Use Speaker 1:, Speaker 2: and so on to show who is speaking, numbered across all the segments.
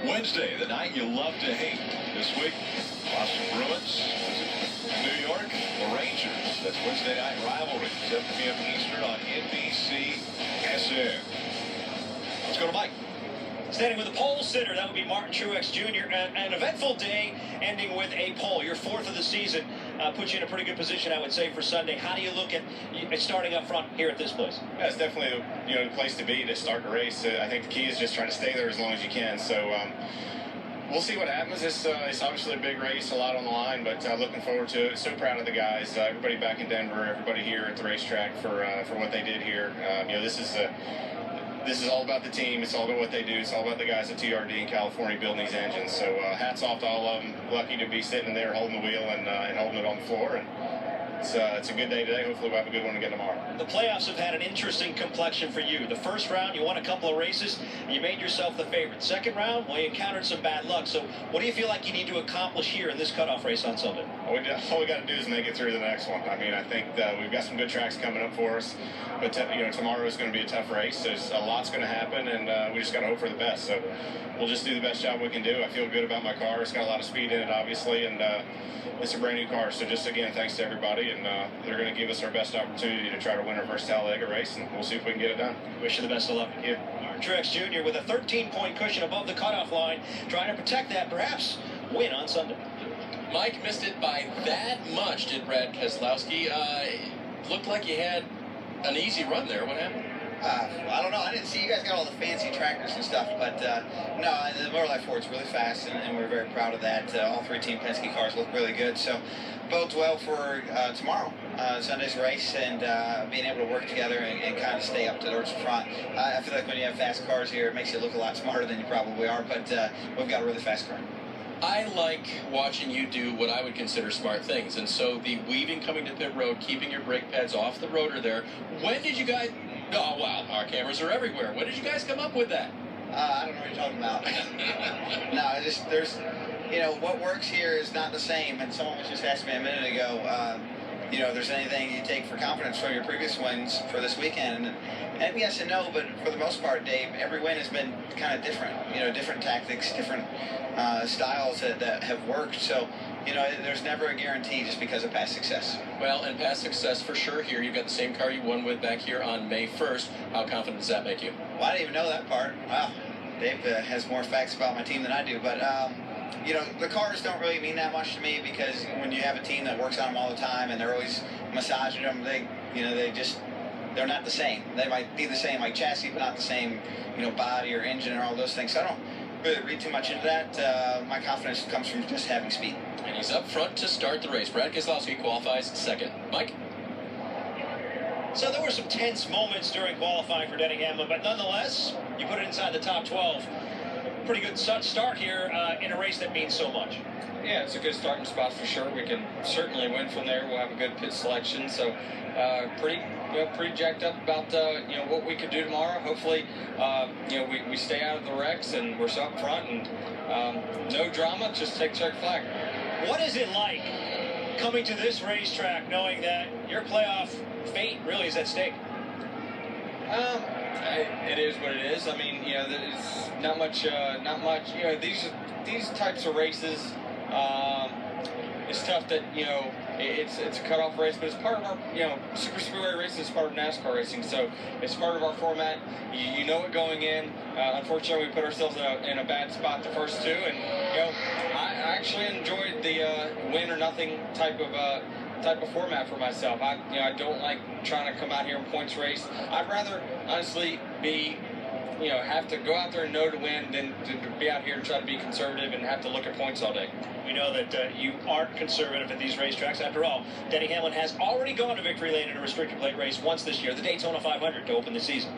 Speaker 1: Wednesday, the night you love to hate. This week, Boston Bruins, New York, the Rangers. That's Wednesday night rivalry, 7 p.m. Eastern on NBC SN. Let's go to Mike.
Speaker 2: Standing with the pole sitter, that would be Martin Truex Jr. An eventful day ending with a pole. Your fourth of the season puts you in a pretty good position, I would say, for Sunday. How do you look at starting up front here at this place?
Speaker 3: Yeah, it's definitely the place to be to start the race. I think the key is just trying to stay there as long as you can. So we'll see what happens. It's obviously a big race, a lot on the line, but looking forward to it. So proud of the guys, everybody back in Denver, everybody here at the racetrack for what they did here. This is all about the team. It's all about what they do. It's all about the guys at TRD in California building these engines. So hats off to all of them. Lucky to be sitting there holding the wheel and holding it on the floor. And it's a good day today. Hopefully we'll have a good one again tomorrow.
Speaker 2: The playoffs have had an interesting complexion for you. The first round, you won a couple of races. You made yourself the favorite. Second round, well, you encountered some bad luck. So what do you feel like you need to accomplish here in this cutoff race on Sunday?
Speaker 3: All we got to do is make it through the next one. I mean, I think we've got some good tracks coming up for us. But, tomorrow is going to be a tough race. There's a lot's going to happen, and we just got to hope for the best. So we'll just do the best job we can do. I feel good about my car. It's got a lot of speed in it, obviously, and it's a brand new car. So just, again, thanks to everybody, and they're going to give us our best opportunity to try to win our first Talladega race, and we'll see if we can get it done.
Speaker 2: Wish you the best of luck.
Speaker 3: Thank you.
Speaker 2: Martin Truex Jr. with a 13-point cushion above the cutoff line, trying to protect that, perhaps win on Sunday.
Speaker 4: Mike missed it by that much, did Brad Keselowski. Looked like you had an easy run there. What happened?
Speaker 5: I don't know. I didn't see. You guys got all the fancy trackers and stuff, but no, the Motor Life Ford's really fast, and we're very proud of that. All three Team Penske cars look really good, so bodes well for tomorrow, Sunday's race, and being able to work together and kind of stay up towards the front. I feel like when you have fast cars here, it makes you look a lot smarter than you probably are, but we've got a really fast car.
Speaker 4: I like watching you do what I would consider smart things, and so the weaving coming to pit road, keeping your brake pads off the rotor there. When did you guys... Oh, wow, our cameras are everywhere. When did you guys come up with that?
Speaker 5: I don't know what you're talking about. No, there's, what works here is not the same, and someone was just asking me a minute ago, if there's anything you take for confidence from your previous wins for this weekend. And yes and no, but for the most part, Dave, every win has been kind of different. Different tactics, different styles that have worked. So, there's never a guarantee just because of past success.
Speaker 4: Well, and past success for sure here. You've got the same car you won with back here on May 1st. How confident does that make you?
Speaker 5: Well, I didn't even know that part. Wow. Dave has more facts about my team than I do, but the cars don't really mean that much to me because when you have a team that works on them all the time and they're always massaging them, they're not the same. They might be the same like chassis, but not the same, body or engine or all those things. So I don't really read too much into that. My confidence comes from just having speed.
Speaker 4: And he's up front to start the race. Brad Keselowski qualifies second. Mike?
Speaker 2: So there were some tense moments during qualifying for Denny Hellmann, but nonetheless, you put it inside the top 12. Pretty good start here in a race that means so much.
Speaker 6: Yeah, it's a good starting spot for sure. We can certainly win from there. We'll have a good pit selection. So pretty jacked up about what we could do tomorrow. Hopefully, we stay out of the wrecks and we're up front and no drama. Just take check flag.
Speaker 2: What is it like coming to this racetrack knowing that your playoff fate really is at stake?
Speaker 6: It is what it is. I mean, there's not much. These types of races. It's tough that it's a cutoff race, but it's part of our super speedway racing is part of NASCAR racing, so it's part of our format. You know it going in. Unfortunately, we put ourselves in a bad spot the first two, and I actually enjoyed the win or nothing type of format for myself. I don't like trying to come out here and points race. I'd rather honestly be have to go out there and know to win than to be out here and try to be conservative and have to look at points all day.
Speaker 2: We know that you aren't conservative at these racetracks. After all, Denny Hellmann has already gone to victory lane in a restricted plate race once this year, the Daytona 500, to open the season.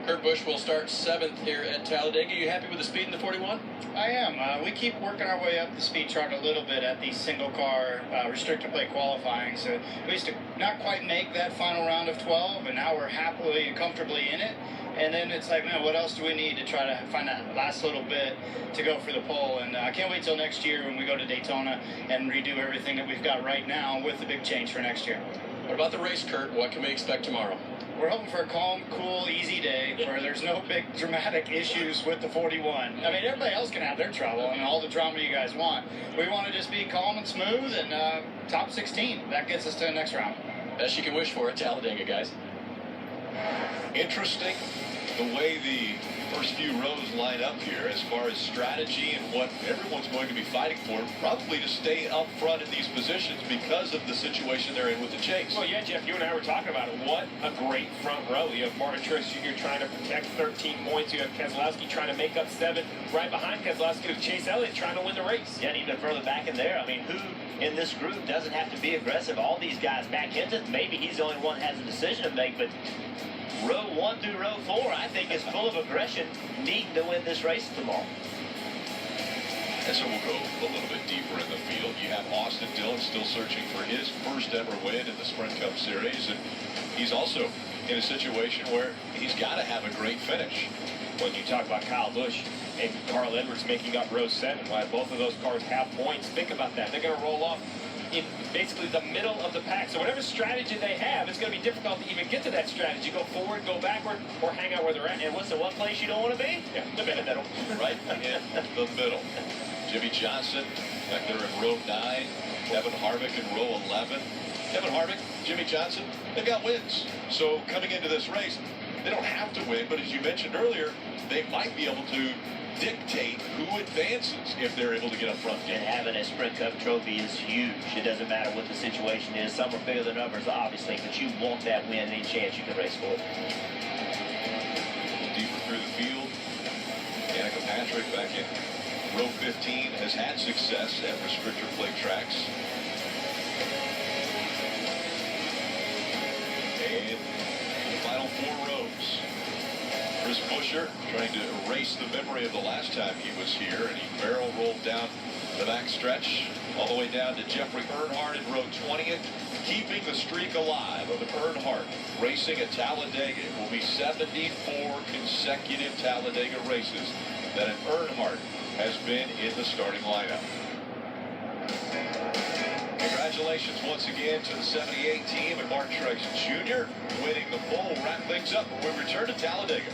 Speaker 4: Kurt Busch will start 7th here at Talladega. You happy with the speed in the 41?
Speaker 7: I am. We keep working our way up the speed chart a little bit at the single car restricted plate qualifying. So we used to not quite make that final round of 12, and now we're happily and comfortably in it. And then it's like, man, what else do we need to try to find that last little bit to go for the pole? And I can't wait till next year when we go to Daytona and redo everything that we've got right now with the big change for next year.
Speaker 4: What about the race, Kurt? What can we expect tomorrow?
Speaker 7: we're hoping for a calm, cool, easy day where there's no big dramatic issues with the 41. I mean, everybody else can have their trouble and all the drama you guys want. We want to just be calm and smooth and top 16. That gets us to the next round.
Speaker 4: Best you can wish for at Talladega, guys.
Speaker 1: Interesting the way the first few rows line up here as far as strategy and what everyone's going to be fighting for, probably to stay up front in these positions because of the situation they're in with the chase.
Speaker 8: Well, yeah, Jeff, you and I were talking about it. What a great front row. You have Martin Truex Jr. trying to protect 13 points. You have Keselowski trying to make up 7. Right behind Keselowski with Chase Elliott trying to win the race.
Speaker 2: Yeah, and even further back in there, I mean, who in this group doesn't have to be aggressive? All these guys back into, maybe he's the only one that has a decision to make, but row 1 through row 4, I think, is full of aggression, needing to win this race tomorrow.
Speaker 1: And so we'll go a little bit deeper in the field. You have Austin Dillon still searching for his first ever win in the Sprint Cup Series, and he's also in a situation where he's got to have a great finish.
Speaker 8: When you talk about Kyle Busch and Carl Edwards making up row 7, why both of those cars have points, think about that. They're going to roll off in basically the middle of the pack. So whatever strategy they have, it's going to be difficult to even get to that strategy. Go forward, go backward, or hang out where they're at.
Speaker 2: And what's the one place you don't want to be?
Speaker 8: Yeah, the middle.
Speaker 1: Right in the middle. Jimmy Johnson back there in row 9. Kevin Harvick in row 11. Kevin Harvick, Jimmy Johnson, they've got wins. So coming into this race, they don't have to win, but as you mentioned earlier, they might be able to dictate who advances if they're able to get up front.
Speaker 2: And having a Sprint Cup trophy is huge. It doesn't matter what the situation is. Some are bigger than others, obviously, but you want that win any chance you can race for it.
Speaker 1: Deeper through the field, Danica Patrick back in row 15 has had success at restrictor plate tracks. And the final 4 rows. Chris Buescher trying to erase the memory of the last time he was here, and he barrel rolled down the back stretch all the way down to Jeffrey Earnhardt in row 20th, keeping the streak alive of an Earnhardt racing at Talladega. It will be 74 consecutive Talladega races that an Earnhardt has been in the starting lineup. Congratulations once again to the 78 team and Martin Truex Jr. winning the pole. Wrap things up when we return to Talladega.